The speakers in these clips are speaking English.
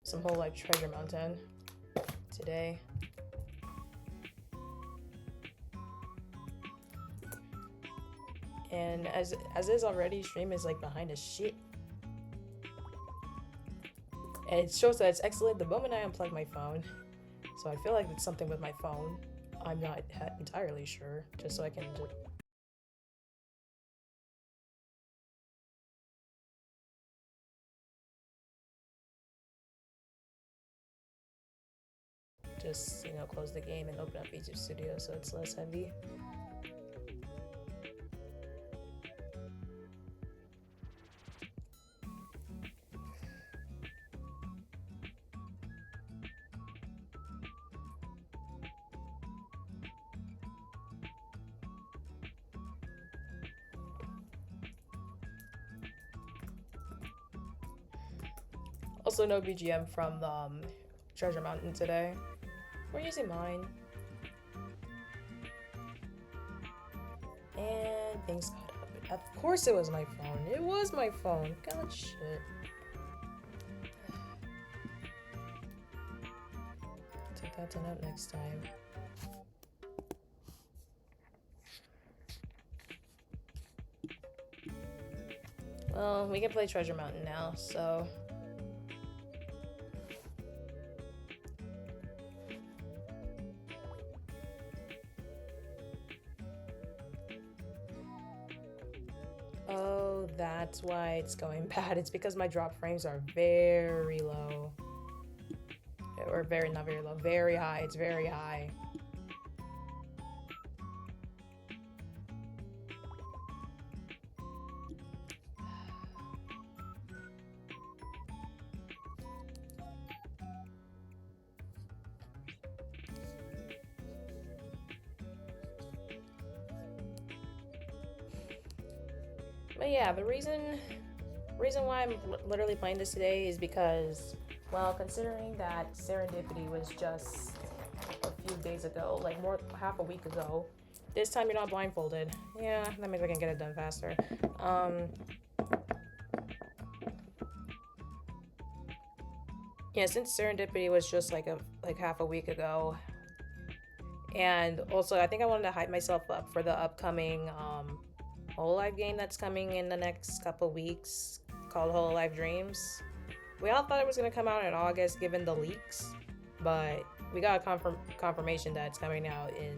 some Hololive Treasure Mountain today. And as is already, stream is like behind as shit. And it shows that it's excellent the moment I unplug my phone. So I feel like it's something with my phone. I'm not entirely sure. Just so I can just, you know, close the game and open up YouTube Studio so it's less heavy. Also no BGM from the Treasure Mountain today. We're using mine. And things got up. Of course it was my phone. It was my phone. God shit. Take that to note next time. Well, we can play Treasure Mountain now, so... Oh, that's why it's going bad. It's because my drop frames are very low. Or very, not very low, very high. It's very high. But yeah, the reason why I'm literally playing this today is because, well, considering that Serendipity was just a few days ago, like half a week ago, this time you're not blindfolded. Yeah, that means I can get it done faster. Yeah, since Serendipity was just like half a week ago, and also I think I wanted to hype myself up for the upcoming Hololive game that's coming in the next couple weeks called Hololive Dreams. We all thought it was going to come out in August given the leaks, but we got a confirmation that it's coming out in,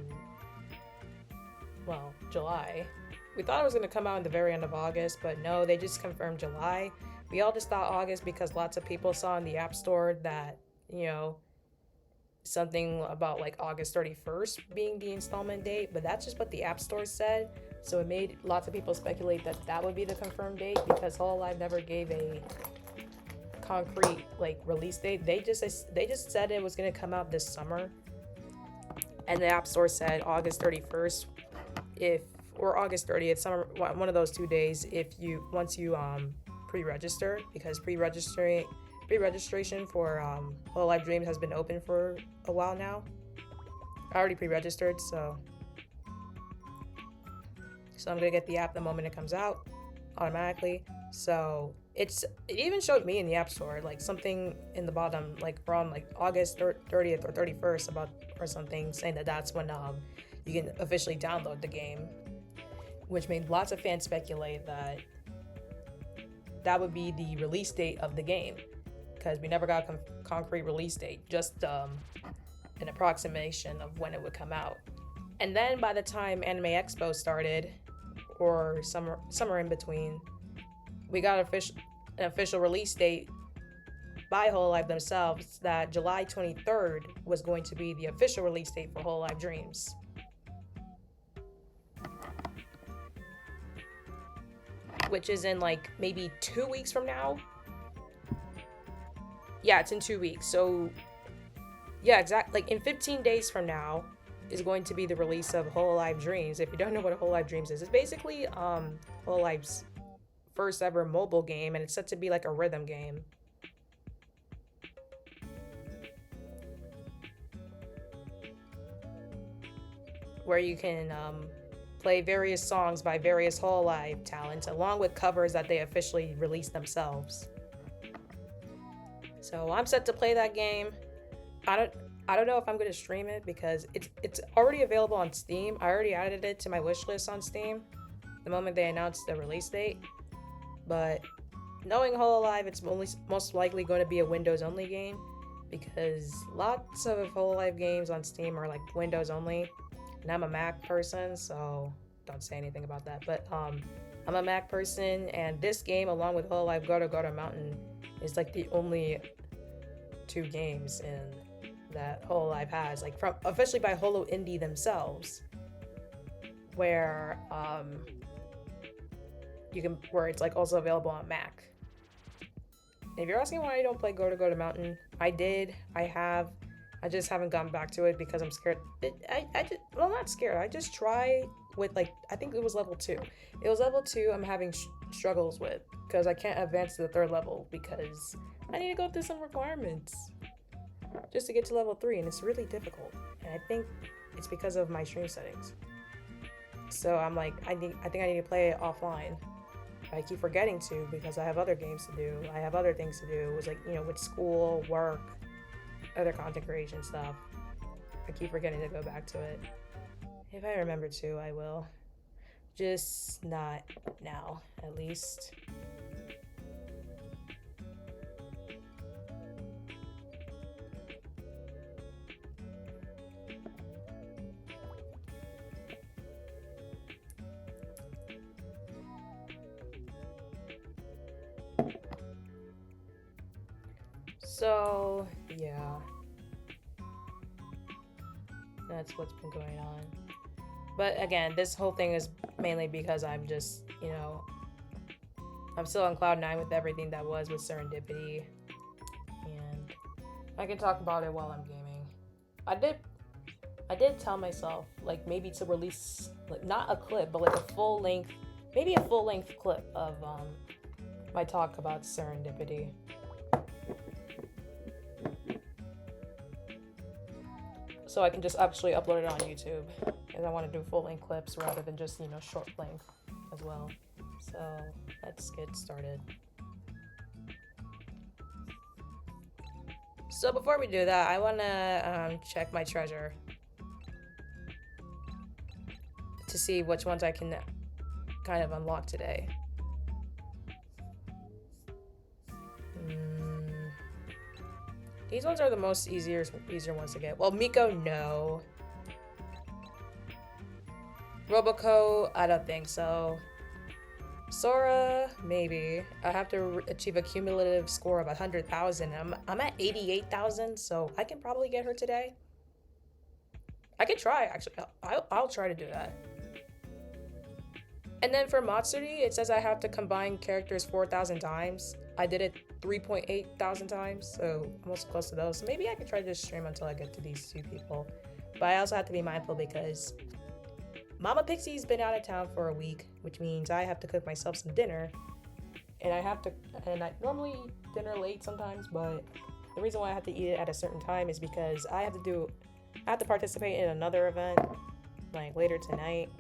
well, July. We thought it was going to come out in the very end of August, but no, they just confirmed July. We all just thought August because lots of people saw in the App Store that, you know, something about like August 31st being the installment date, but that's just what the App Store said. So it made lots of people speculate that that would be the confirmed date because Hololive never gave a concrete like release date. They just said it was going to come out this summer, and the App Store said August 31st, or August 30th, summer, one of those 2 days. Once you pre-register, because pre-registration for Hololive Dreams has been open for a while now. I already pre-registered, so I'm gonna get the app the moment it comes out automatically. So it even showed me in the App Store like something in the bottom, like around like August 30th or 31st or something, saying that that's when you can officially download the game, which made lots of fans speculate that that would be the release date of the game, because we never got a concrete release date, just an approximation of when it would come out. And then by the time Anime Expo started, or somewhere in between, we got an official release date by Hololive themselves that July 23rd was going to be the official release date for Hololive Dreams. Which is in like maybe 2 weeks from now. Yeah, it's in 2 weeks. So yeah, exactly. Like in 15 days from now is going to be the release of Hololive Dreams. If you don't know what a Hololive Dreams is, it's basically Hololive's first ever mobile game, and it's set to be like a rhythm game. Where you can play various songs by various Hololive talents, along with covers that they officially released themselves. So I'm set to play that game. I don't know if I'm gonna stream it because it's already available on Steam. I already added it to my wish list on Steam the moment they announced the release date. But knowing Hololive, it's most likely going to be a Windows only game because lots of Hololive games on Steam are like Windows only, and I'm a Mac person, so don't say anything about that. But I'm a Mac person, and this game, along with Hololive Go Mountain, is like the only two games in that Hololive has, like from officially by Holo Indie themselves, where where it's like also available on Mac. And if you're asking why I don't play Go to Mountain, I did, I have, I just haven't gone back to it because I'm scared. Well, not scared. I just try with like, I think it was level 2. It was level 2 I'm having struggles with because I can't advance to the 3rd level because I need to go through some requirements just to get to level 3, and it's really difficult. And I think it's because of my stream settings. So I'm like, I think I need to play it offline. I keep forgetting to because I have other games to do. I have other things to do. It was like, you know, with school, work, other content creation stuff. I keep forgetting to go back to it. If I remember to, I will. Just not now, at least. So, yeah. That's what's been going on. But again, this whole thing is mainly because I'm just, you know, I'm still on cloud 9 with everything that was with Serendipity. And I can talk about it while I'm gaming. I did tell myself, like, maybe to release, like, not a clip, but like a full-length, maybe a full-length clip of my talk about Serendipity. So I can just actually upload it on YouTube, because I want to do full-length clips rather than just, you know, short length as well. So let's get started. So before we do that, I want to check my treasure to see which ones I can kind of unlock today. These ones are the most easier ones to get. Well, Miko, no. Roboco, I don't think so. Sora, maybe. I have to achieve a cumulative score of 100,000. I'm at 88,000, so I can probably get her today. I could try, actually. I'll try to do that. And then for Matsuri, it says I have to combine characters 4,000 times. I did it 3.8 thousand times, so I'm also close to those. So maybe I could try to just stream until I get to these 2 people. But I also have to be mindful because Mama Pixie's been out of town for a week, which means I have to cook myself some dinner. And I normally eat dinner late sometimes, but the reason why I have to eat it at a certain time is because I have to participate in another event, like later tonight.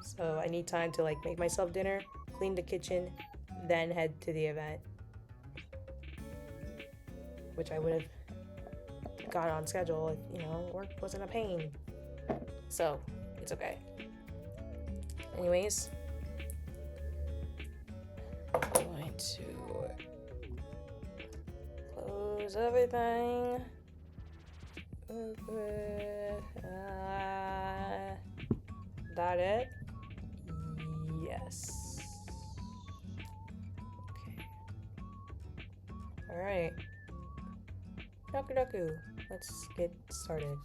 So I need time to like make myself dinner, clean the kitchen, then head to the event, which I would have got on schedule if, you know, work wasn't a pain. So it's okay. Anyways, I'm going to close everything. That it? Yes. Alright. Doku. Let's get started.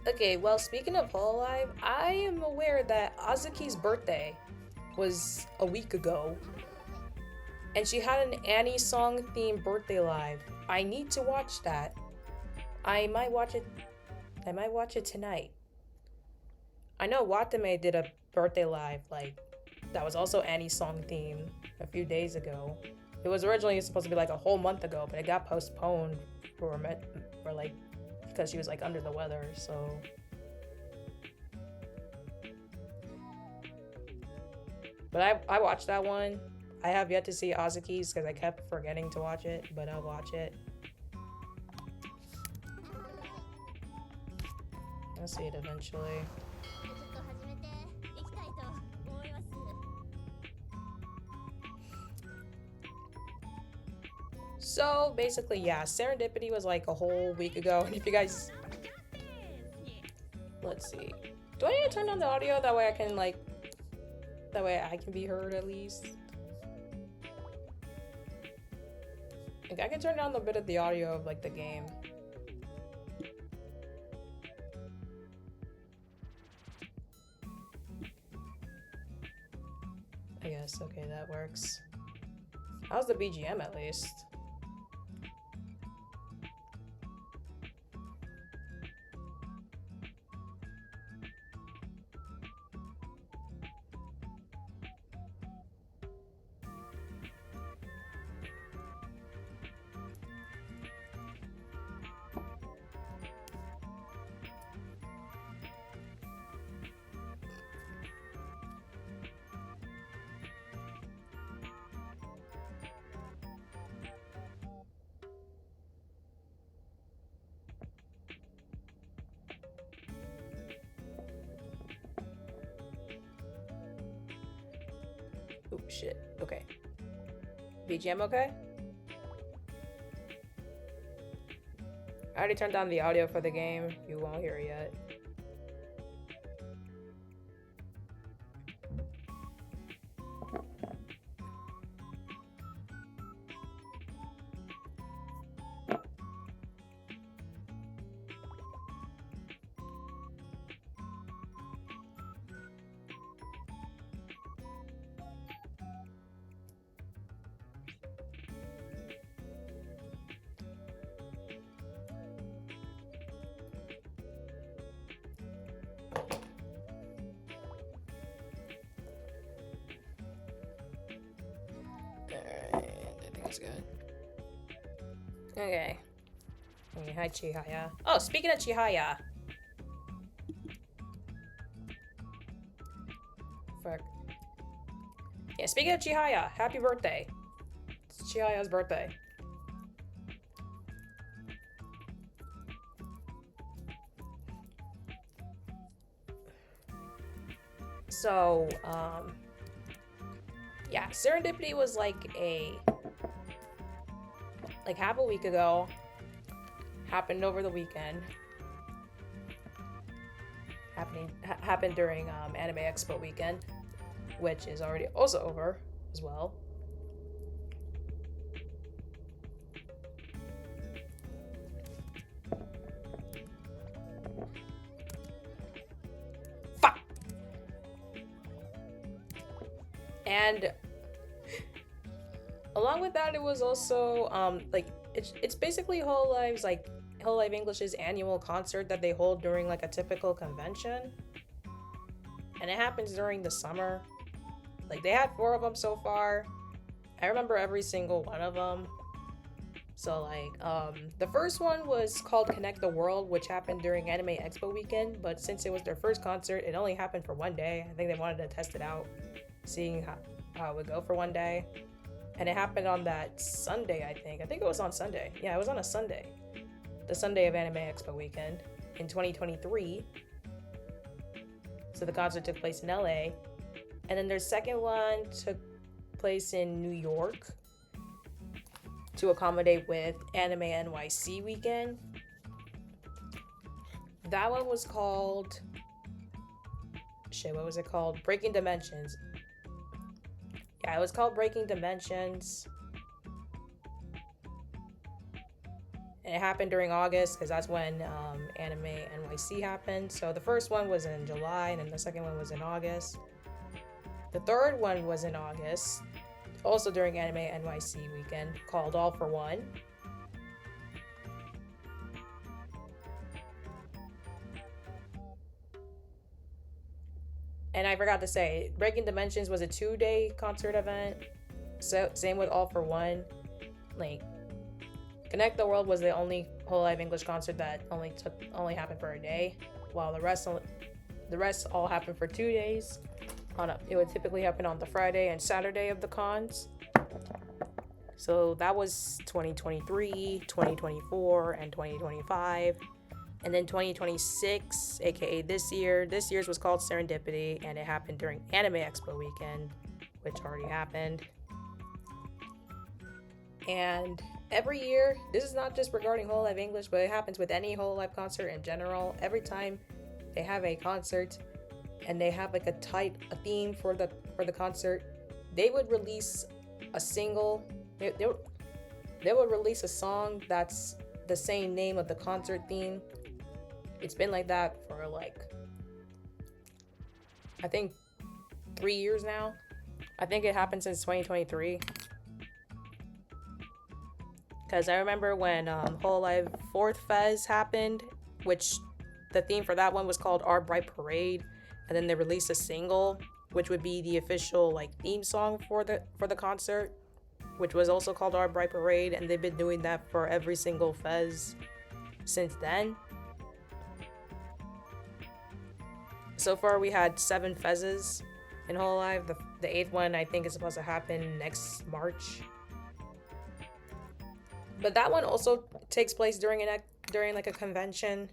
Okay, well, speaking of Hololive, I am aware that Azuki's birthday was a week ago, and she had an Annie song themed birthday live. I need to watch that. I might watch it tonight. I know Watame did a birthday live, like, that was also Annie's song theme a few days ago. It was originally supposed to be like a whole month ago, but it got postponed for like, because she was like under the weather, so. But I watched that one. I have yet to see Azuki's because I kept forgetting to watch it, but I'll watch it. I'll see it eventually. So basically, yeah, Serendipity was like a whole week ago, and if you guys, let's see, do I need to turn on the audio that way I can like, that way I can be heard at least? Like I can turn down a bit of the audio of like the game. I guess, okay, that works. How's the BGM at least? Oh shit, okay. BGM okay? I already turned down the audio for the game. You won't hear it yet. Good. Okay. Hi, Chihaya. Oh, speaking of Chihaya. Fuck. Yeah, speaking of Chihaya, happy birthday. It's Chihaya's birthday. So, yeah, Serendipity was like half a week ago. Happened over the weekend. Happened during Anime Expo weekend, which is already also over as well. Fuck. And along with that, it was also like it's basically Hololive English's annual concert that they hold during like a typical convention, and it happens during the summer. Like they had 4 of them so far. I remember every single one of them. So like the first one was called Connect the World, which happened during Anime Expo weekend, but since it was their first concert, it only happened for 1 day. I think they wanted to test it out, seeing how it would go for 1 day. And it happened on that Sunday, I think. I think it was on Sunday. Yeah, it was on a Sunday. The Sunday of Anime Expo weekend in 2023. So the concert took place in LA. And then their second one took place in New York to accommodate with Anime NYC weekend. That one was called... Shit, what was it called? Breaking Dimensions. Yeah, it was called Breaking Dimensions. And it happened during August, because that's when Anime NYC happened. So the first one was in July, and then the second one was in August. The third one was in August, also during Anime NYC weekend, called All for One. And I forgot to say, Breaking Dimensions was a 2-day concert event. So same with All for One. Like, Connect the World was the only Hololive English concert that only happened for a day, while the rest all happened for 2 days. it would typically happen on the Friday and Saturday of the cons. So that was 2023, 2024, and 2025. And then 2026, aka this year's was called Serendipity, and it happened during Anime Expo weekend, which already happened. And every year, this is not just regarding Hololive English, but it happens with any Hololive concert in general. Every time they have a concert and they have like a theme for the concert, they would release a single. They would release a song that's the same name of the concert theme. It's been like that for like, I think 3 years now. I think it happened since 2023. Because I remember when Hololive 4th Fez happened, which the theme for that one was called RWBY Parade, and then they released a single, which would be the official like theme song for the concert, which was also called RWBY Parade, and they've been doing that for every single Fez since then. So far, we had 7 Fezes in Hololive. The 8th one, I think, is supposed to happen next March. But that one also takes place during like a convention.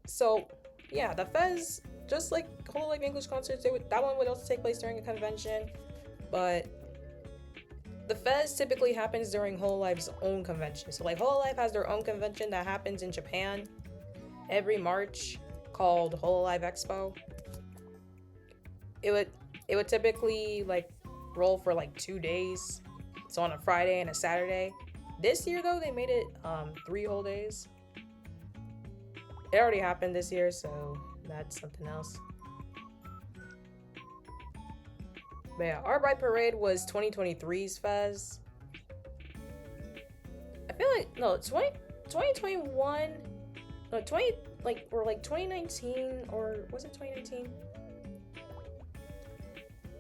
So, yeah, the Fez, just like Hololive English concerts, that one would also take place during a convention. But the Fez typically happens during Hololive's own convention. So, like, Hololive has their own convention that happens in Japan every March, called Hololive Expo. It would typically like roll for like 2 days. So on a Friday and a Saturday. This year though, they made it 3 whole days. It already happened this year, so that's something else. But yeah, RWBY Parade was 2023's Fez. I feel like 2021. No, 2019, or was it 2019?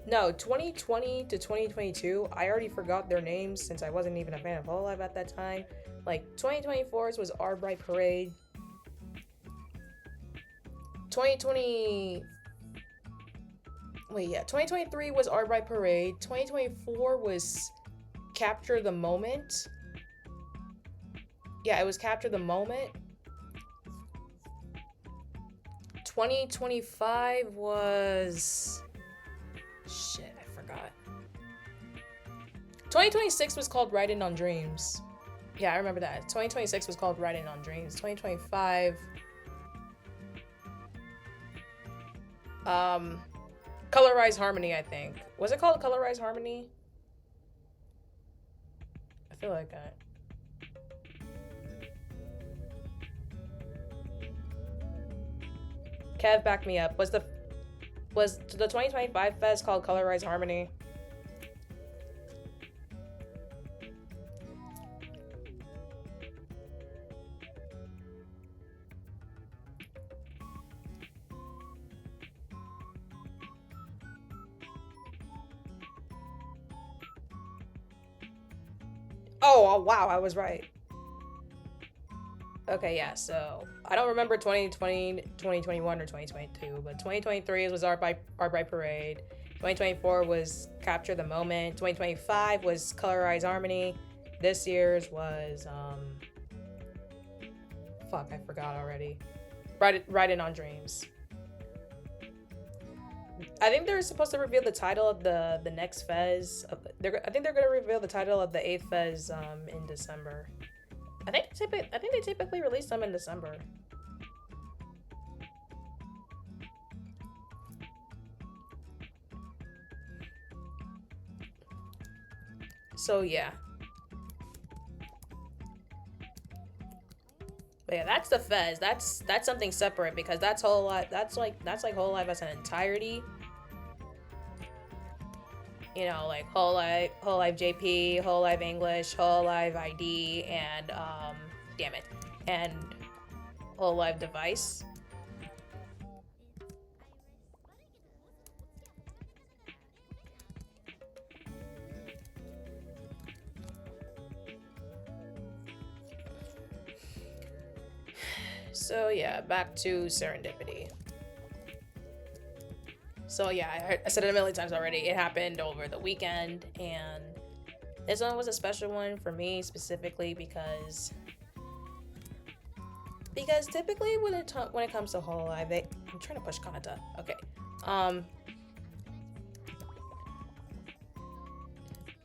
No, 2020 to 2022, I already forgot their names since I wasn't even a fan of Hololive at that time. Like, 2024's was RWBY Parade. 2023 was RWBY Parade. 2024 was Capture the Moment. Yeah, it was Capture the Moment. 2025 was... Shit, I forgot. 2026 was called Riding on Dreams. Yeah, I remember that. 2026 was called Riding on Dreams. 2025... Colorize Harmony, I think. Was it called Colorize Harmony? I feel like that. Kev, back me up. Was the 2025 Fest called Colorize Harmony? Oh, wow, I was right. Okay, yeah, so I don't remember 2020, 2021, or 2022, but 2023 was RWBY Parade. 2024 was Capture the Moment. 2025 was Colorize Harmony. This year's was, fuck, I forgot already. Riding on Dreams. I think they're supposed to reveal the title of the next Fez. I think they're gonna reveal the title of the 8th Fez in December. I think they typically release them in December. So yeah. But yeah, that's the Fez. That's something separate because that's Hololive. That's like Hololive as an entirety. You know, like Hololive JP, Hololive English, Hololive ID, and damn it, and Hololive Device. So yeah, back to Serendipity. So yeah, I said it a million times already. It happened over the weekend, and this one was a special one for me specifically because typically when it comes to Hololive, I'm trying to push Kanata. Okay.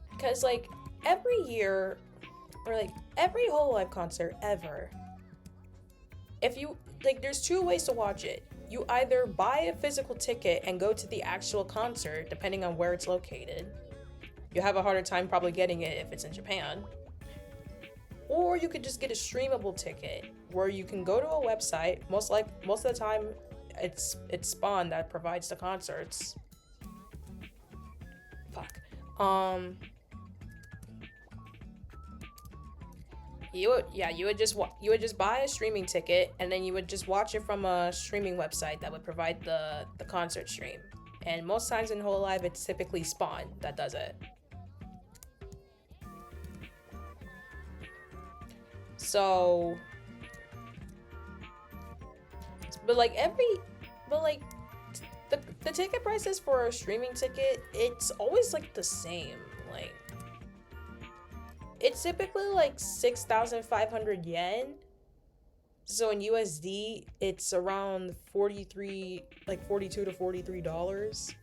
Because like every year, or like every Hololive concert ever, if you like, there's two ways to watch it. You either buy a physical ticket and go to the actual concert, depending on where it's located. You have a harder time probably getting it if it's in Japan. Or you could just get a streamable ticket where you can go to a website. Most of the time, it's Spawn that provides the concerts. Fuck. You would just buy a streaming ticket, and then you would just watch it from a streaming website that would provide the concert stream. And most times in Hololive, it's typically Spawn that does it. So, but the ticket prices for a streaming ticket, it's always like the same. Like, it's typically like 6,500 yen. So in USD, it's around $42 to $43.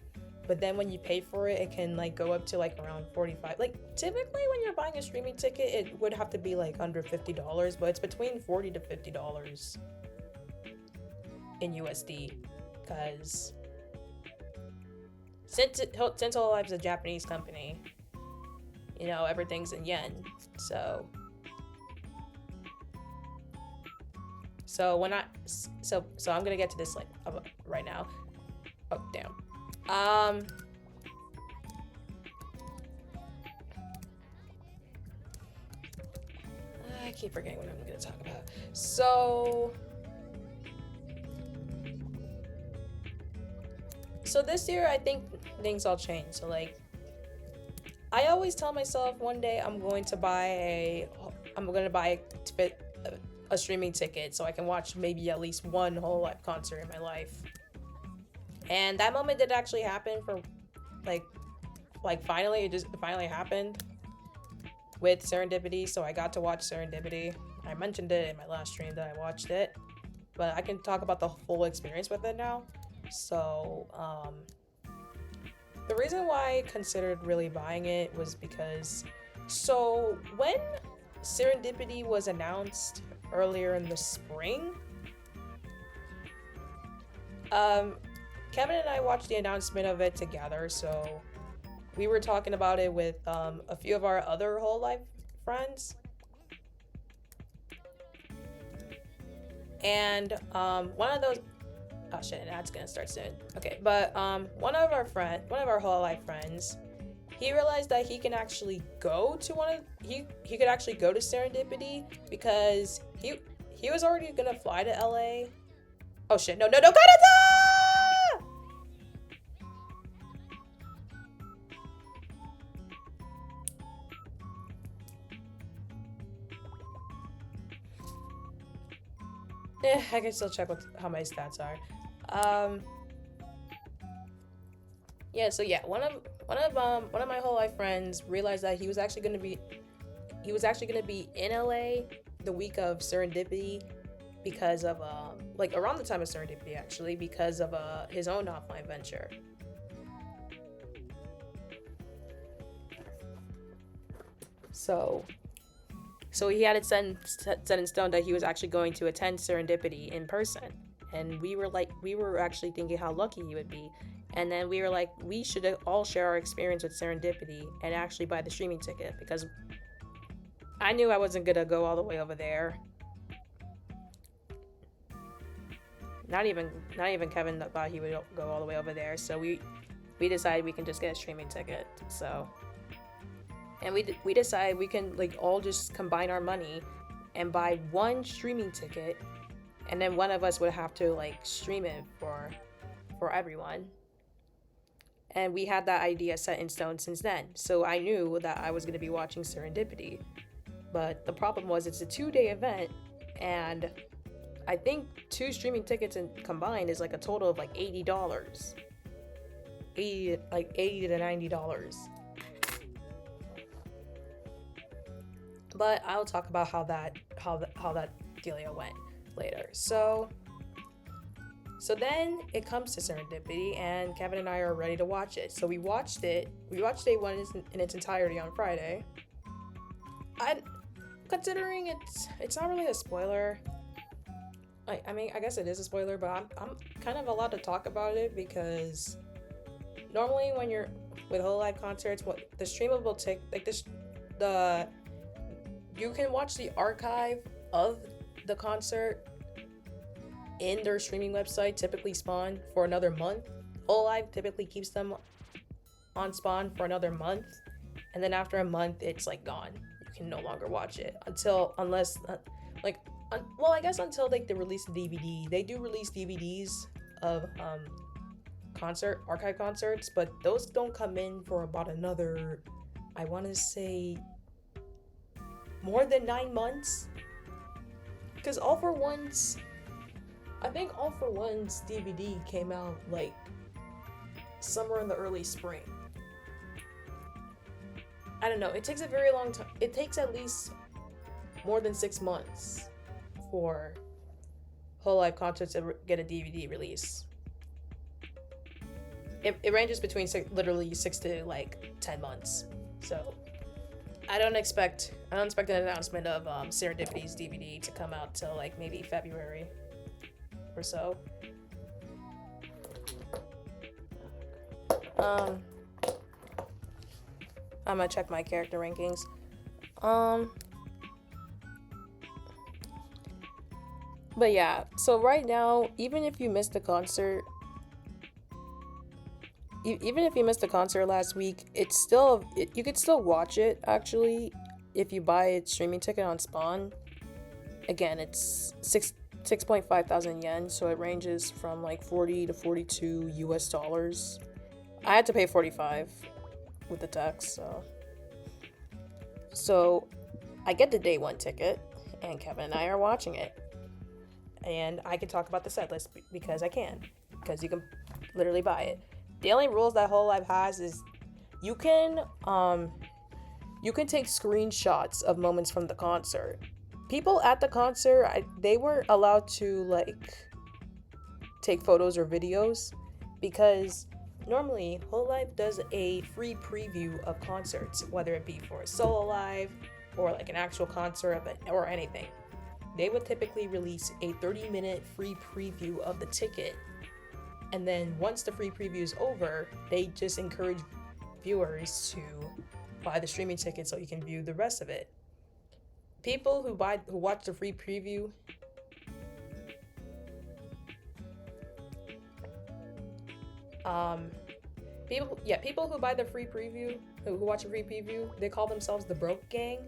But then when you pay for it, it can like go up to like around 45. Like typically when you're buying a streaming ticket, it would have to be like under $50, but it's between $40 to $50 in USD, because since Hololive's a Japanese company, you know, everything's in yen. So when I'm gonna get to this like right now. Oh damn. I keep forgetting what I'm gonna talk about. So this year, I think things all changed. So like, I always tell myself one day I'm going to buy a streaming ticket so I can watch maybe at least one Hololive concert in my life. And that moment did actually happen for finally, it finally happened with Serendipity. So I got to watch Serendipity. I mentioned it in my last stream that I watched it, but I can talk about the full experience with it now. So the reason why I considered really buying it was because, so when Serendipity was announced earlier in the spring, Kevin and I watched the announcement of it together, so we were talking about it with a few of our other Hololive friends. And one of those, oh shit, that's gonna start soon. Okay, but one of our Hololive friends, he realized that he can actually go to he could actually go to Serendipity because he was already gonna fly to LA. Oh shit, no, Kanata! I can still check how my stats are. Yeah, so yeah, one of my Hololive friends realized that he was actually gonna be in LA the week of Serendipity because of around the time of Serendipity actually, because of his own offline venture. So he had it set in stone that he was actually going to attend Serendipity in person. And we were actually thinking how lucky he would be. And then we were like, we should all share our experience with Serendipity and actually buy the streaming ticket, because I knew I wasn't gonna go all the way over there. Not even Kevin thought he would go all the way over there. So we decided we can just get a streaming ticket. So. And we decided we can all just combine our money and buy one streaming ticket, and then one of us would have to stream it for everyone. And we had that idea set in stone since then. So I knew that I was going to be watching Serendipity. But the problem was it's a 2-day event, and I think 2 streaming tickets combined is a total of $80. $80 to $90. But I'll talk about how that dealio went later. So then it comes to Serendipity, and Kevin and I are ready to watch it. So we watched it. We watched day one in its entirety on Friday. Considering it's not really a spoiler. I mean, I guess it is a spoiler, but I'm kind of allowed to talk about it because normally when you're with Hololive concerts, what the streamable you can watch the archive of the concert in their streaming website, typically Spawn, for another month. Hololive typically keeps them on Spawn for another month, and then after a month, it's like gone. You can no longer watch it until they release the DVD. They do release DVDs of archive concerts, but those don't come in for about another, I want to say, more than 9 months. Because I think All For One's DVD came out like somewhere in the early spring. I don't know. It takes a very long time. It takes at least more than 6 months for Hololive concerts to get a DVD release. It ranges between literally 6 to like 10 months. So I don't expect an announcement of Serendipity's DVD to come out till like maybe February or so. I'm gonna check my character rankings. But yeah, so right now, even if you missed the concert, last week, you could still watch it, actually, if you buy a streaming ticket on Spawn. Again, it's 6.5 thousand yen, so it ranges from like 40 to 42 US dollars. I had to pay 45 with the tax, so I get the day one ticket, and Kevin and I are watching it. And I can talk about the set list because you can literally buy it. The only rules that Hololive has is you can take screenshots of moments from the concert. People at the concert, they weren't allowed to like take photos or videos because normally Hololive does a free preview of concerts, whether it be for a solo live or like an actual concert of it or anything. They would typically release a 30-minute free preview of the ticket. And then once the free preview is over, they just encourage viewers to buy the streaming ticket so you can view the rest of it. People who watch the free preview people who buy the free preview, who watch a free preview, they call themselves the broke gang.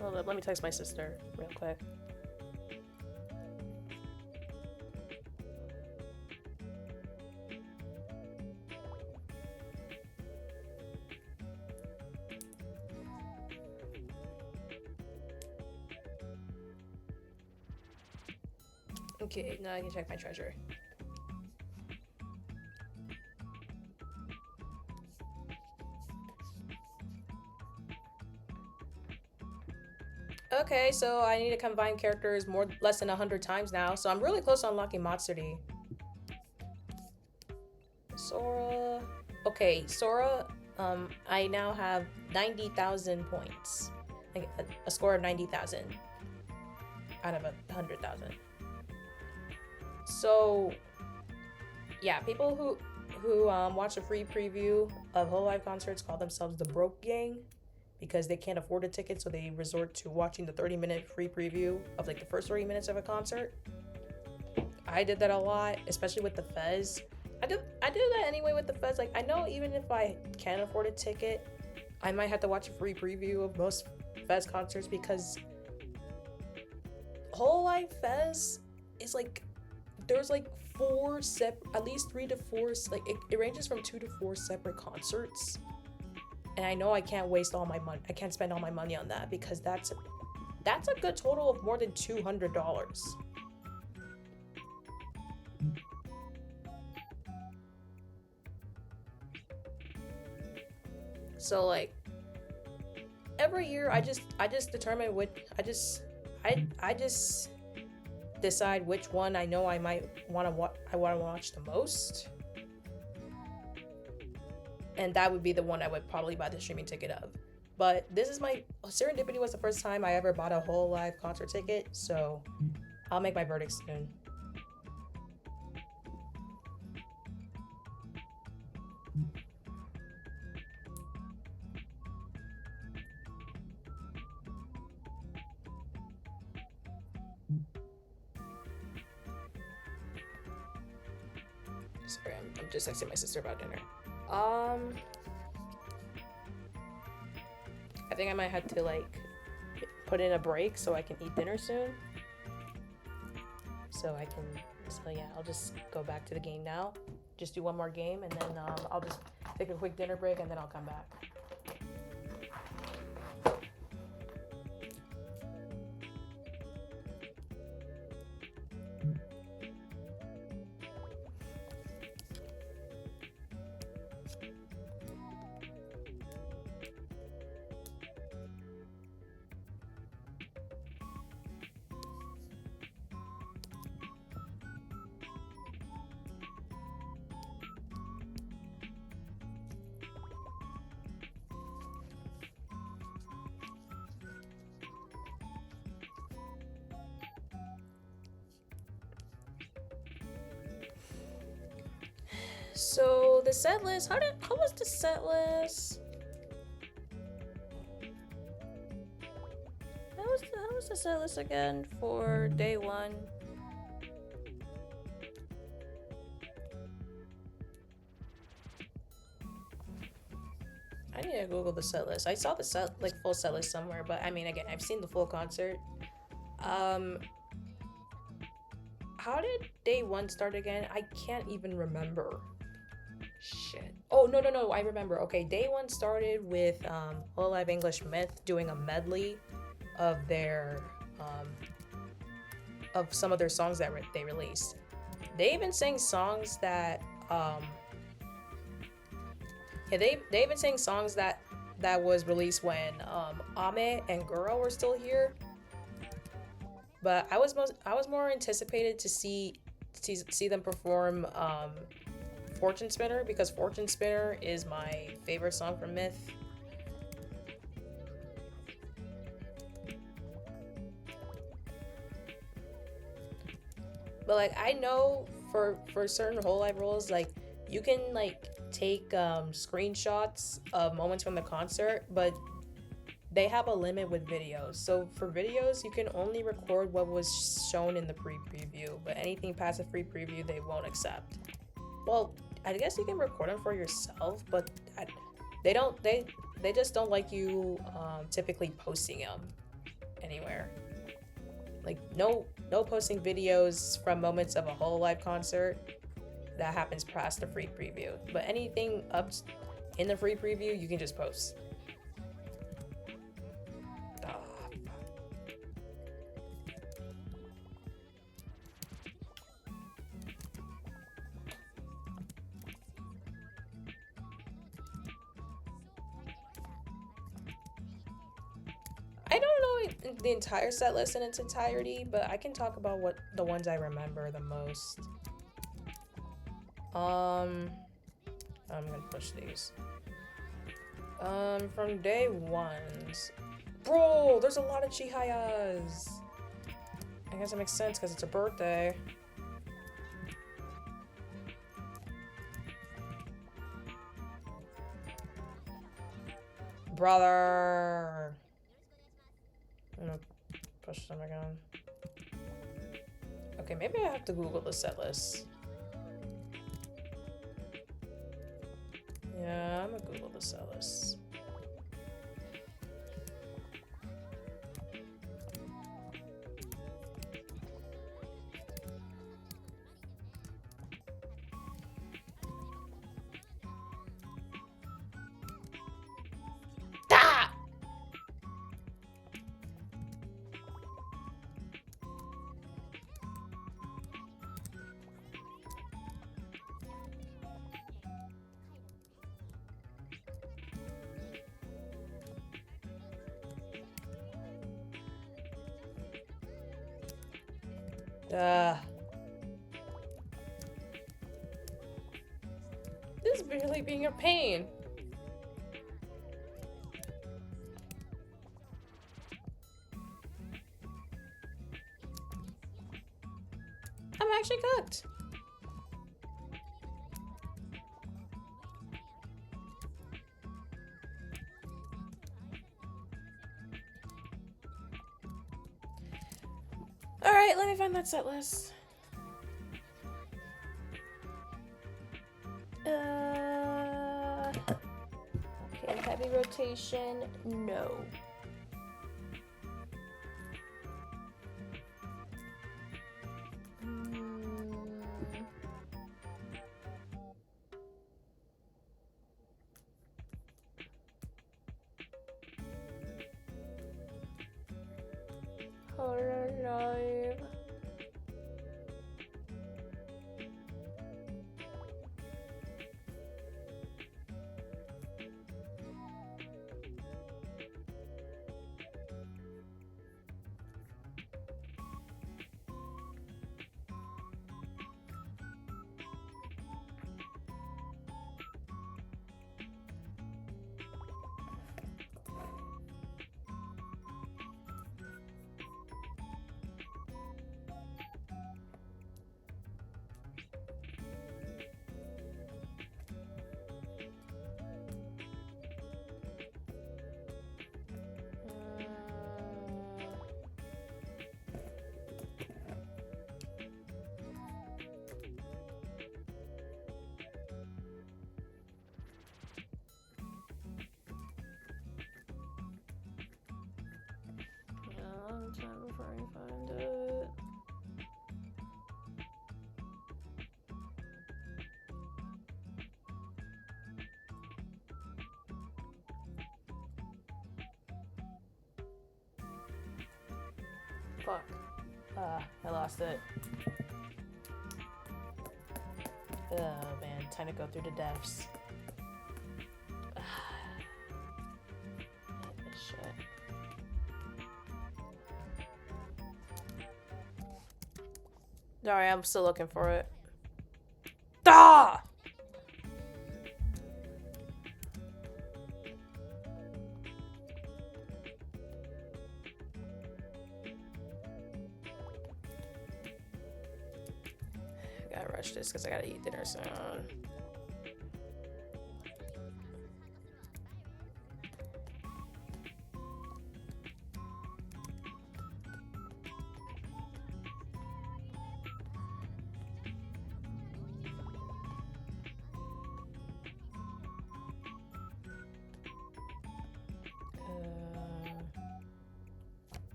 Hold up, let me text my sister real quick. Okay, now I can check my treasure. Okay, so I need to combine characters less than 100 times now, so I'm really close to unlocking Matsuri. Sora. Okay, Sora, I now have 90,000 points. Like a score of 90,000 out of 100,000. So, yeah, people who watch a free preview of Hololive concerts call themselves the broke gang because they can't afford a ticket, so they resort to watching the 30-minute free preview of like the first 30 minutes of a concert. I did that a lot, especially with the Fez. I did that anyway with the Fez. Like, I know even if I can't afford a ticket, I might have to watch a free preview of most Fez concerts because Hololive Fez is like, there's like at least 3 to 4, like it ranges from 2 to 4 separate concerts. And I know I can't waste all my money. I can't spend all my money on that because that's a good total of more than $200. So like every year I just determine I just decide which one I know I might want to watch the most. And that would be the one I would probably buy the streaming ticket of. But this is Serendipity was the first time I ever bought a Hololive concert ticket, so I'll make my verdict soon. Sorry, I'm just texting my sister about dinner. I think I might have to like put in a break so I can eat dinner soon. So yeah, I'll just go back to the game now. Just do one more game and then I'll just take a quick dinner break and then I'll come back. So the set list, how was the set list? How was the set list again for day one? I need to Google the set list. I saw the full set list somewhere, but I mean, again, I've seen the full concert. How did day one start again? I can't even remember. Shit. Oh, no, I remember. Okay, day one started with Hololive English Myth doing a medley of their of some of their songs that they released. They even sang songs that they even sang songs that was released when Ame and Guro were still here. But I was more anticipated to see them perform Fortune Spinner, because Fortune Spinner is my favorite song from Myth. But like, I know for certain Hololive roles, like you can like take screenshots of moments from the concert, but they have a limit with videos. So for videos, you can only record what was shown in the pre-preview, but anything past the free preview, they won't accept. Well, I guess you can record them for yourself, but they just don't like you typically posting them anywhere. Like no posting videos from moments of a Hololive concert that happens past the free preview. But anything up in the free preview, you can just post. I don't know the entire set list in its entirety, but I can talk about what the ones I remember the most. I'm gonna push these. From day ones. Bro, there's a lot of Chihayas. I guess it makes sense because it's a birthday. Brother. I'm gonna push them again. Okay, maybe I have to Google the set list. Yeah, I'm gonna Google the set list. This is really being a pain. I'm actually cooked. Alright, let me find that set list. Okay, heavy rotation, no. Hololive. Time before I find it. Fuck. I lost it. Oh man, time to go through the depths. Shit. Sorry, I'm still looking for it. Ah! I gotta rush this because I gotta eat dinner soon.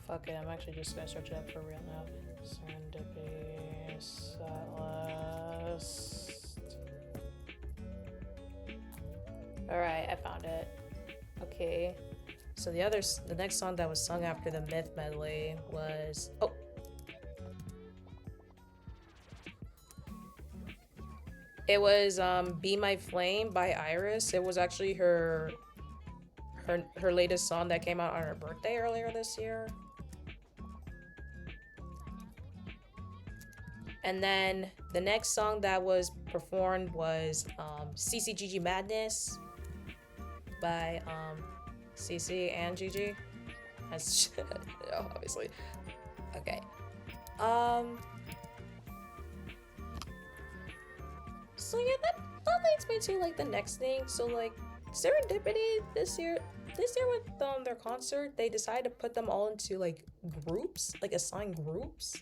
Fuck it, I'm actually just gonna search it up for real now. Serendipity, Scarlet. Alright, I found it. Okay. So the next song that was sung after the Myth medley was... Oh! It was Be My Flame by Iris. It was actually her latest song that came out on her birthday earlier this year. And then the next song that was performed was CCGG Madness by CC and GG. As obviously. Okay. So yeah, that leads me to like the next thing. So like Serendipity this year with their concert, they decided to put them all into like groups, like assigned groups.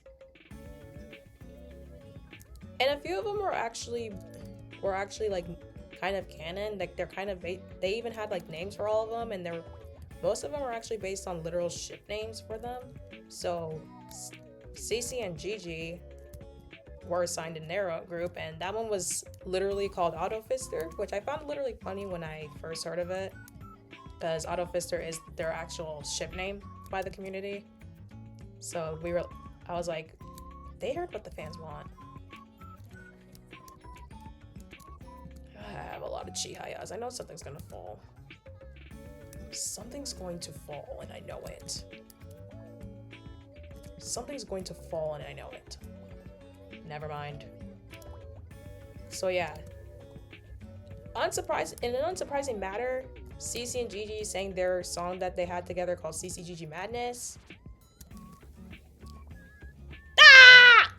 And a few of them were actually like kind of canon. Like they're kind of they even had like names for all of them, and most of them were actually based on literal ship names for them. So CC and GG were assigned in their own group, and that one was literally called Auto Fister, which I found literally funny when I first heard of it, because Auto Fister is their actual ship name by the community. So I was like, they heard what the fans want. I have a lot of Chihayas. I know something's gonna fall. Something's going to fall, and I know it. Something's going to fall and I know it. Never mind. So yeah. In an unsurprising matter, CC and Gigi sang their song that they had together called CC Gigi Madness. Ah!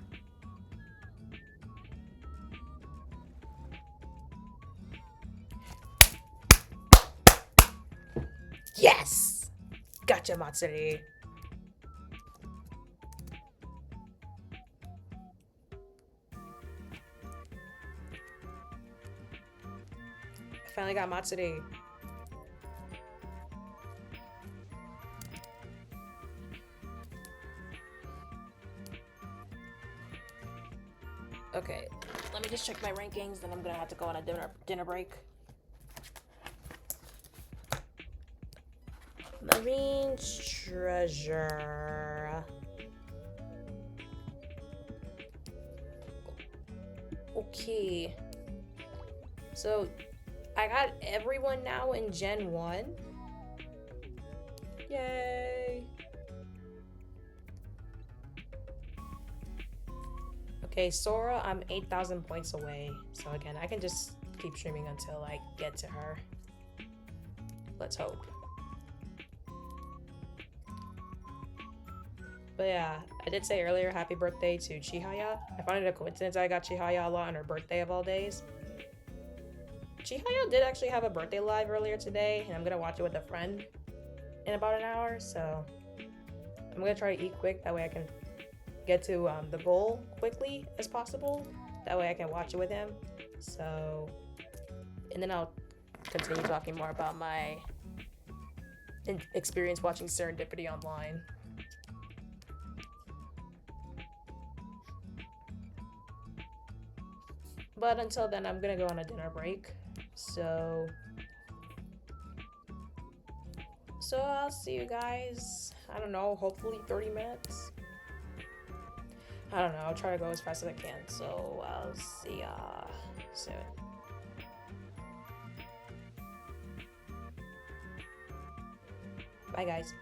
Yes! Gotcha, Matsuri. I finally got Matsuri. Okay, let me just check my rankings, then I'm gonna have to go on a dinner break. Marine's Treasure. Okay. So, I got everyone now in Gen 1. Yay! Okay, Sora, I'm 8,000 points away. So again, I can just keep streaming until I get to her. Let's hope. But yeah, I did say earlier, happy birthday to Chihaya. I found it a coincidence I got Chihaya a lot on her birthday of all days. Chihaya did actually have a birthday live earlier today, and I'm gonna watch it with a friend in about an hour, so I'm gonna try to eat quick, that way I can get to the goal quickly as possible. That way I can watch it with him. So, and then I'll continue talking more about my experience watching Serendipity online. But until then, I'm gonna go on a dinner break. So I'll see you guys, I don't know, hopefully 30 minutes. I don't know, I'll try to go as fast as I can. So I'll see ya soon. Bye guys.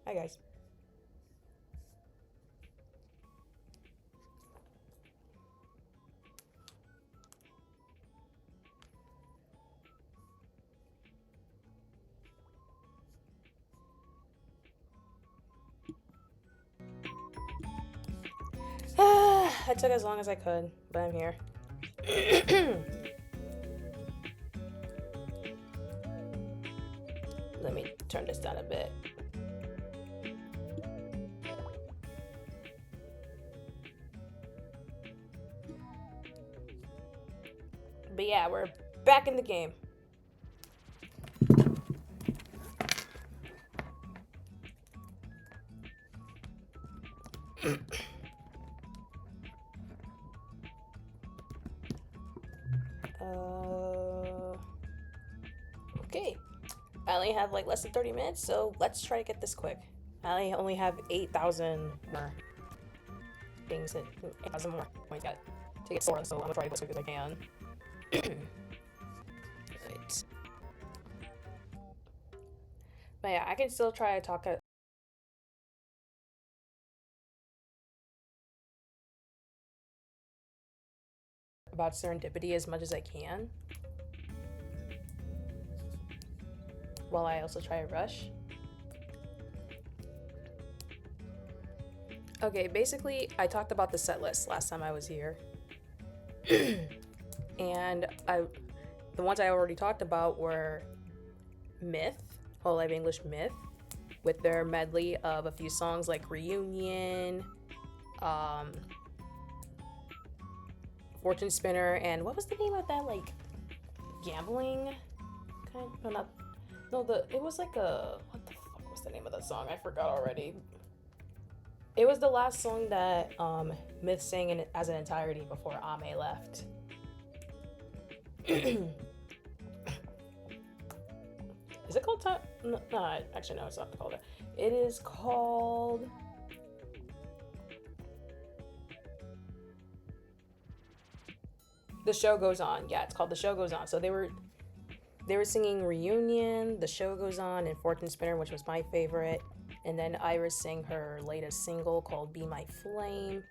Hi, guys. I took as long as I could, but I'm here. Let me turn this down a bit. But yeah, we're back in the game. Okay. I only have like less than 30 minutes, so let's try to get this quick. I only have 8,000 more things that 8,000 more points yet to get Sora, so I'm gonna try to go as quick as I can. Right. But yeah, I can still try to talk about Serendipity as much as I can, while I also try to rush. Okay, basically, I talked about the set list last time I was here. And the ones I already talked about were Myth, Hololive English Myth, with their medley of a few songs like Reunion, Fortune Spinner, and what was the name of that, like, gambling kind? No, not, no, it was like a, what the fuck was the name of that song? I forgot already. It was the last song that Myth sang in as an entirety before Ame left. Is it called Time? No, actually no, it's not called that. It is called... The Show Goes On. Yeah, it's called The Show Goes On. So they were singing Reunion, The Show Goes On, and Fortune Spinner, which was my favorite. And then Iris sang her latest single called Be My Flame.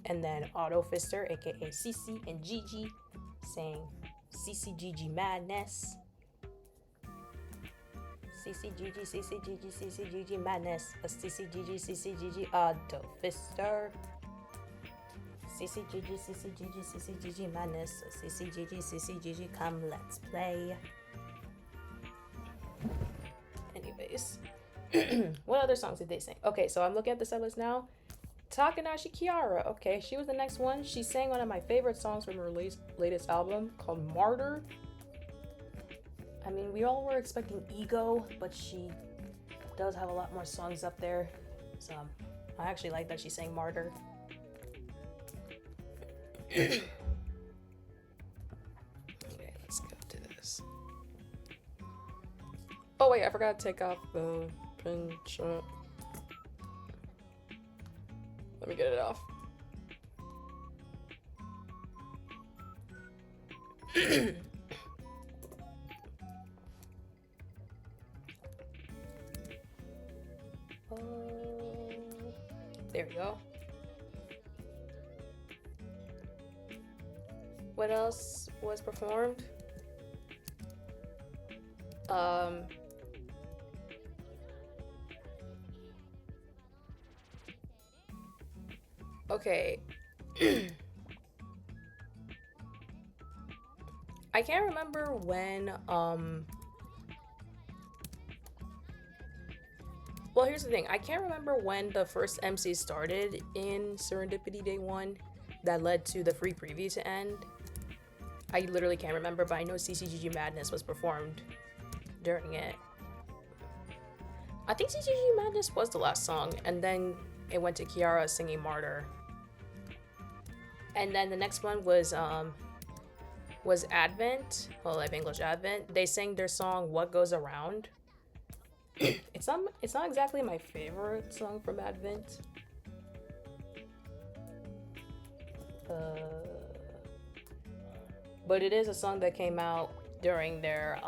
And then Auto Fister, aka Cece, and Gigi sang CC Gigi Madness. CC Gigi Madness. CC Gigi Auto Fister. CC Gigi Madness. CC Gigi come let's play. Anyways. What other songs did they sing? Okay, so I'm looking at the set list now. Takanashi Kiara. Okay, she was the next one. She sang one of my favorite songs from her latest album called Martyr. I mean, we all were expecting Ego, but she does have a lot more songs up there. So I actually like that she sang Martyr. Okay, let's go to this. Oh wait, I forgot to take off the pin shot. Let me get it off. There we go. What else was performed? Okay. I can't remember when, well, here's the thing. I can't remember when the first MC started in Serendipity Day 1 that led to the free preview to end. I literally can't remember, but I know CCGG Madness was performed during it. I think CCGG Madness was the last song, and then it went to Kiara singing Martyr. And then the next one was Advent, Hololive English Advent. They sang their song What Goes Around. It's not exactly my favorite song from Advent. But it is a song that came out during their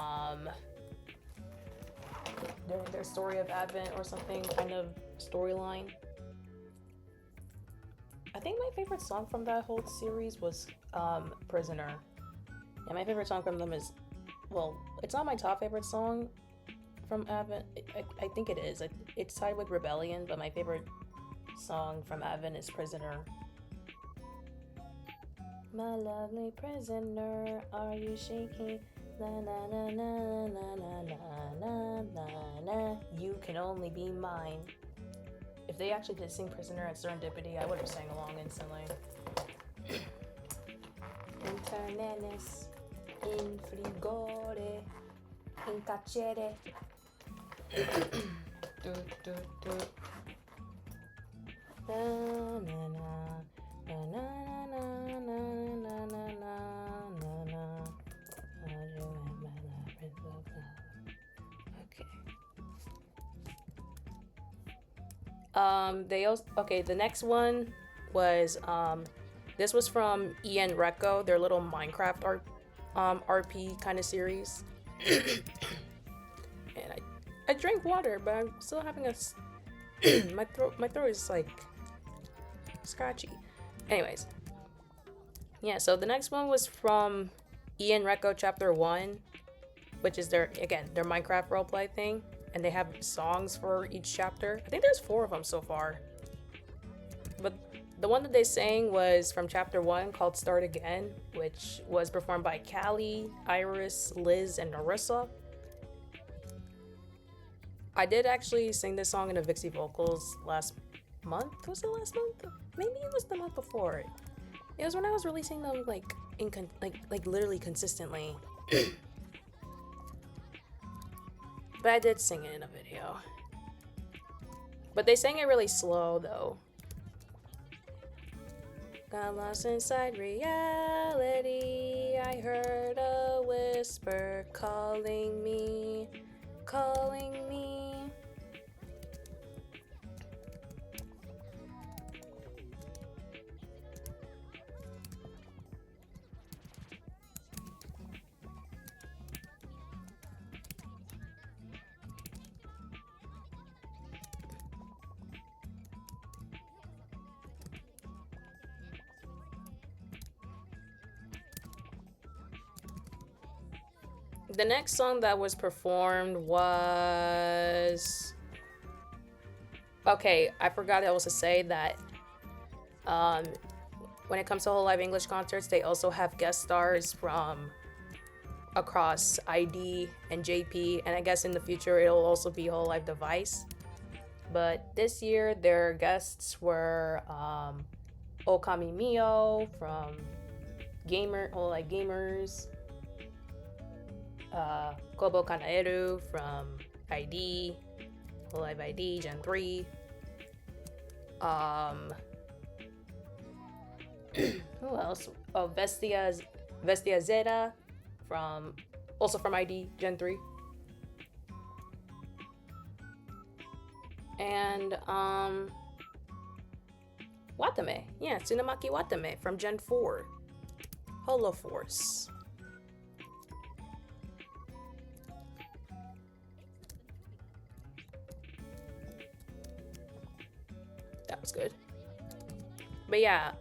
their story of Advent or something kind of storyline. I think my favorite song from that whole series was Prisoner. Yeah, my favorite song from them is, well, it's not my top favorite song from Advent. I think it is. It's tied with Rebellion, but my favorite song from Advent is Prisoner. My lovely prisoner, are you shaking? Na na na na na na na na na. You can only be mine. If they actually did sing Prisoner at Serendipity, I would have sang along instantly. Internenes, in frigore, in cacere. Na na na na na na na na na na. Okay. They also, okay, the next one was this was from Ian Recco, their little Minecraft RP kind of series. And I drank water, but I'm still having a my throat is like scratchy. Anyways, yeah, so the next one was from Ian Recco Chapter 1, which is their Minecraft roleplay thing, and they have songs for each chapter. I think there's 4 of them so far. But the one that they sang was from Chapter 1 called Start Again, which was performed by Callie, Iris, Liz, and Narissa. I did actually sing this song in a Vixie vocals last month. Was it last month? Maybe it was the month before. It was when I was releasing them like literally consistently. But I did sing it in a video. But they sang it really slow though. Got lost inside reality. I heard a whisper calling me, calling me. The next song that was performed was... Okay, I forgot also to say that when it comes to Hololive English concerts, they also have guest stars from across ID and JP, and I guess in the future it'll also be Hololive Device. But this year their guests were Okami Mio from Hololive Gamers, Kobo Kanaeru from ID, Hololive ID Gen 3. Who else? Oh, Vestia Zeta also from ID Gen 3. And Watame. Yeah, Tsunamaki Watame from Gen 4. Holo Force. That was good. But yeah,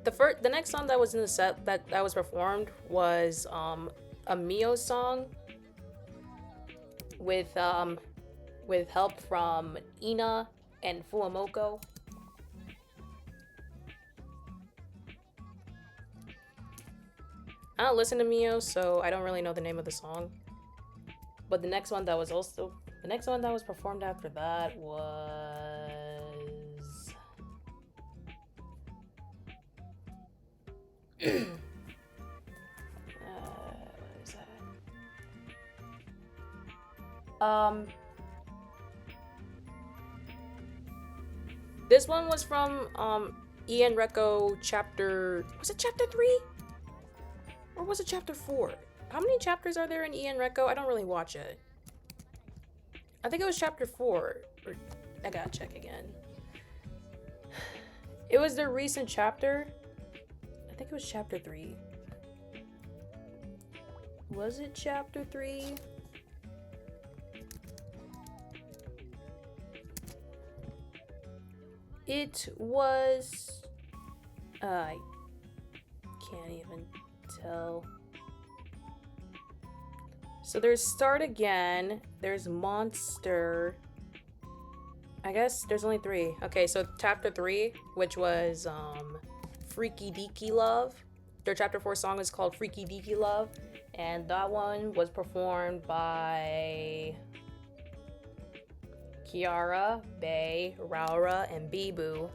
the next song that was in the set that was performed was a Mio song with help from Ina and Fuamoko. I don't listen to Mio, so I don't really know the name of the song. But the next one that was performed after that was what is that? This one was from Ian Recco chapter... Was it chapter 3? Or was it chapter 4? How many chapters are there in Ian Recco? I don't really watch it. I think it was chapter 4. Or, I gotta check again. It was the recent chapter. I think it was chapter 3. Was it chapter 3? It was... I can't even tell. So there's Start Again, there's Monster. I guess there's only 3. Okay, so chapter 3, which was Freaky Deaky Love. Their chapter 4 song is called Freaky Deaky Love, and that one was performed by Kiara, Bae, Raura, and Bibu.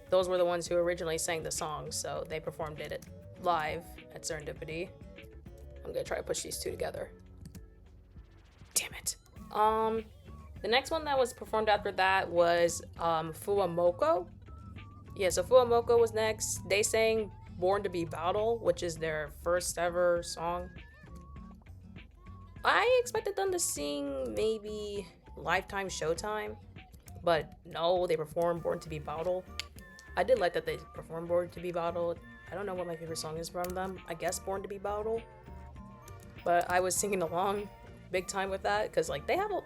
Those were the ones who originally sang the song, so they performed it live at Serendipity. I'm gonna try to push these two together. Damn it. The next one that was performed after that was Fuamoko. Yeah, so Fuamoko was next. They sang Born to Be Battle, which is their first ever song. I expected them to sing maybe Lifetime Showtime, but no, they performed Born to Be Battle. I did like that they performed Born to Be Battle. I don't know what my favorite song is from them. I guess Born to Be Battle. But I was singing along big time with that, because like they have a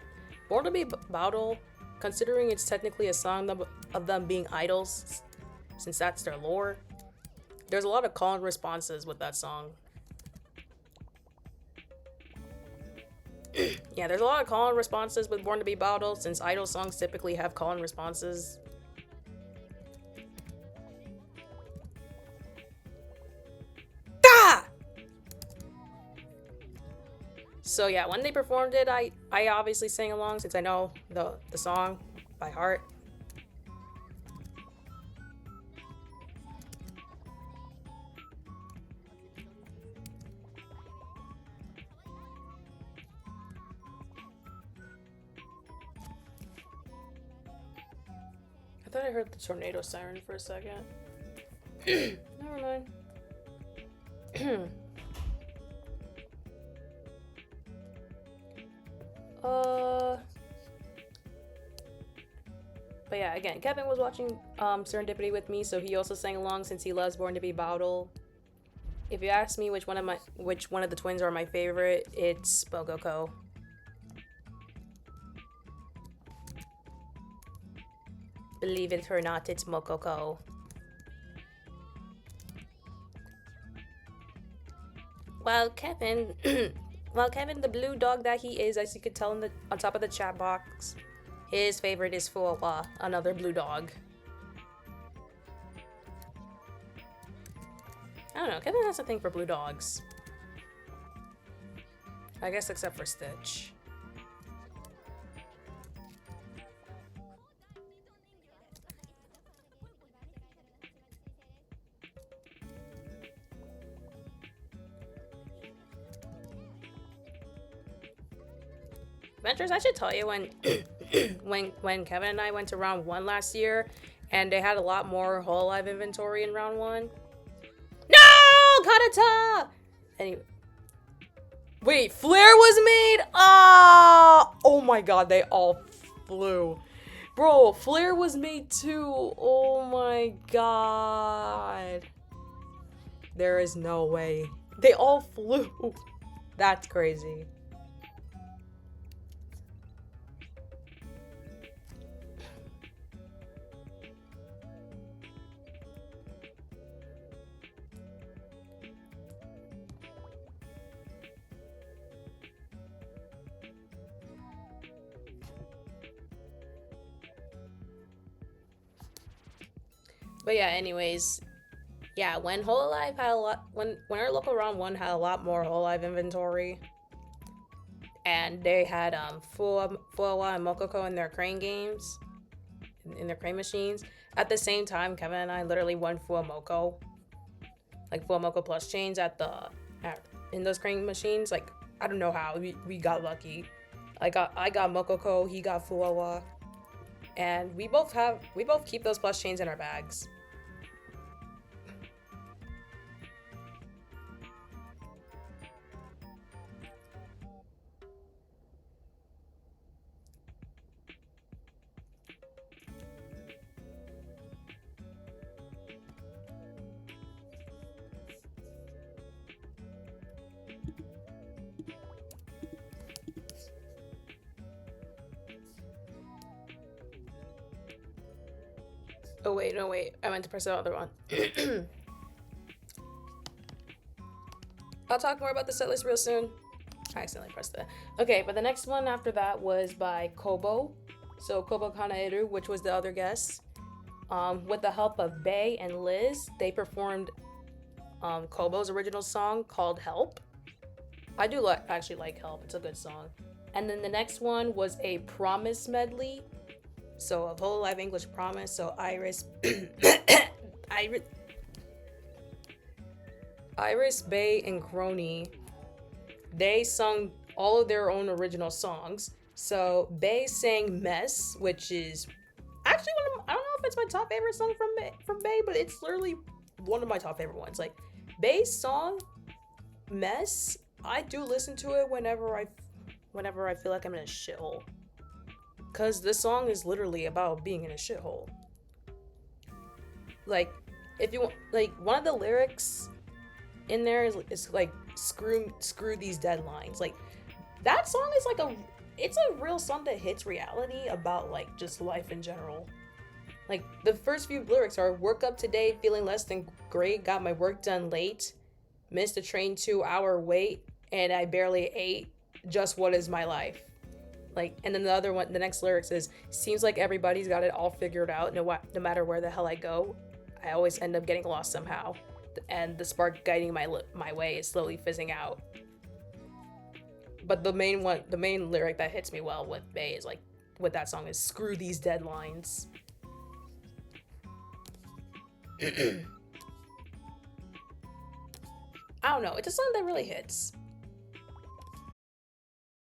Born to Be Battle, considering it's technically a song of them being idols, since that's their lore. There's a lot of call and responses with that song. Yeah, there's a lot of call and responses with Born to Be Battle, since idol songs typically have call and responses. Ah! So yeah, when they performed it, I obviously sang along since I know the song by heart. I thought I heard the tornado siren for a second. Never mind. But yeah, again, Kevin was watching Serendipity with me, so he also sang along since he loves Born to Be Battle. If you ask me which one of the twins are my favorite, it's Bogoko. Believe it or not, it's Mokoko. While Kevin, the blue dog that he is, as you could tell on top of the chat box, his favorite is Fuwa, another blue dog. I don't know, Kevin has a thing for blue dogs. I guess except for Stitch. Ventures, I should tell you, when Kevin and I went to round 1 last year, and they had a lot more Hololive inventory in round 1. No! Kanata! Anyway. Wait, Flare was made? Oh my god, they all flew. Bro, Flare was made too. Oh my god. There is no way. They all flew. That's crazy. But yeah, anyways, yeah, when Hololive had a lot, when our local round 1 had a lot more Hololive inventory, and they had Fuwa and Mokoko in their crane games, in their crane machines. At the same time, Kevin and I literally won Fuamoko, like Fuamoko plus chains in those crane machines. Like, I don't know how we got lucky. I got Mokoko, he got Fuwa. And we both keep those plus chains in our bags. Oh wait, no wait. I meant to press the other one. I'll talk more about the set list real soon. I accidentally pressed that. Okay, but the next one after that was by Kobo. So Kobo Kanaeru, which was the other guest. With the help of Bae and Liz, they performed Kobo's original song called Help. I do actually like Help. It's a good song. And then the next one was a Promise medley. So a Hololive English Promise. So Iris, Iris, Bae, and Crony, they sung all of their own original songs. So Bae sang Mess, which is actually I don't know if it's my top favorite song from Bae, but it's literally one of my top favorite ones. Like Bae's song Mess, I do listen to it whenever I feel like I'm in a shithole. Cause the song is literally about being in a shithole. Like, if you want, like, one of the lyrics in there is like screw these deadlines. Like, that song is like it's a real song that hits reality about like just life in general. Like the first few lyrics are woke up today feeling less than great, got my work done late, missed a train 2-hour wait, and I barely ate. Just what is my life? Like, and then the next lyrics is, seems like everybody's got it all figured out. No matter where the hell I go, I always end up getting lost somehow. And the spark guiding my way is slowly fizzing out. But the main lyric that hits me well with Bae is like, with that song is screw these deadlines. I don't know, it's a song that really hits.